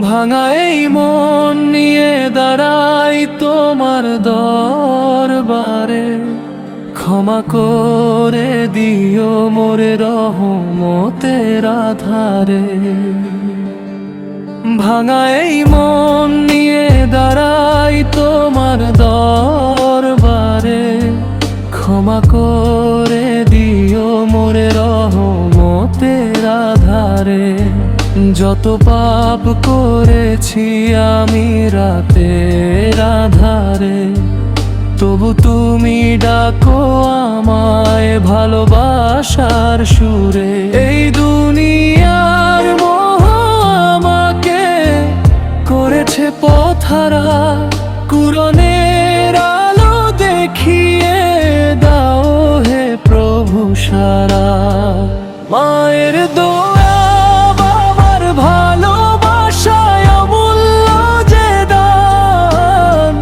ভাঙা এই মন নিয়ে দাঁড়াই তোমার দরবারে, ক্ষমা করে দিও মোরে রহমতের আধারে। ভাঙা এই মন নিয়ে দাঁড়াই তোমার দরবারে, ক্ষমা করে দিও মোরে রহমতের আধারে। যত পাপ করেছি আমি রাতের আধারে, তবু তুমি ডাকো আমায় ভালোবাসার সুরে। এই দুনিয়ার মোহ আমাকে করেছে পথহারা, কুরআনের আলো দেখিয়ে দাও হে প্রভু সারা। মায়ের দোয়া বাবার ভালোবাসায় অমূল্য যে দান,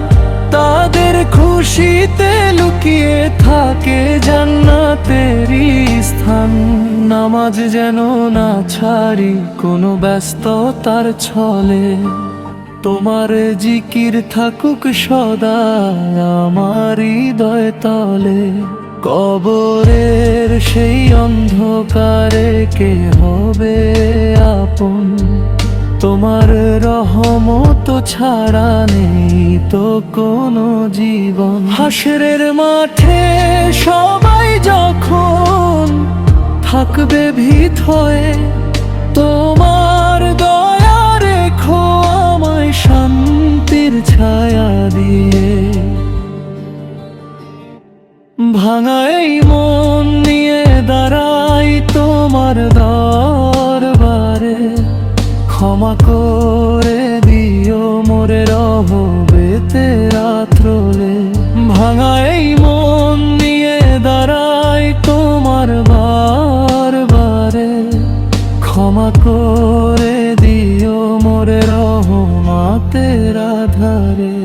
তাদের খুশিতে লুকিয়ে থাকে জান্নাতেরই স্থান। নামাজ যেন না ছাড়ি কোনো ব্যস্ততার ছলে, তোমার জিকির থাকুক সদা আমার হৃদয় তলে। কবরের সেই অন্ধকারে কে হবে আপন, তোমার রহমত ছাড়া নেই তো কোনো জীবন। হাসরের মাঠে সবাই যখন থাকবে ভীত হয়ে, তোমার দয়া রেখো আমায় শান্তির ছায়া দিয়ে। ভাঙা এই মন নিয়ে দাঁড়াই তোমার দরবারে, ক্ষমা করে দিও মোরে রহমতের আত্রলে। ভাঙা এই মন নিয়ে দাঁড়াই তোমার বারবারে, ক্ষমা করে দিও মোরে রহমতের আধারে।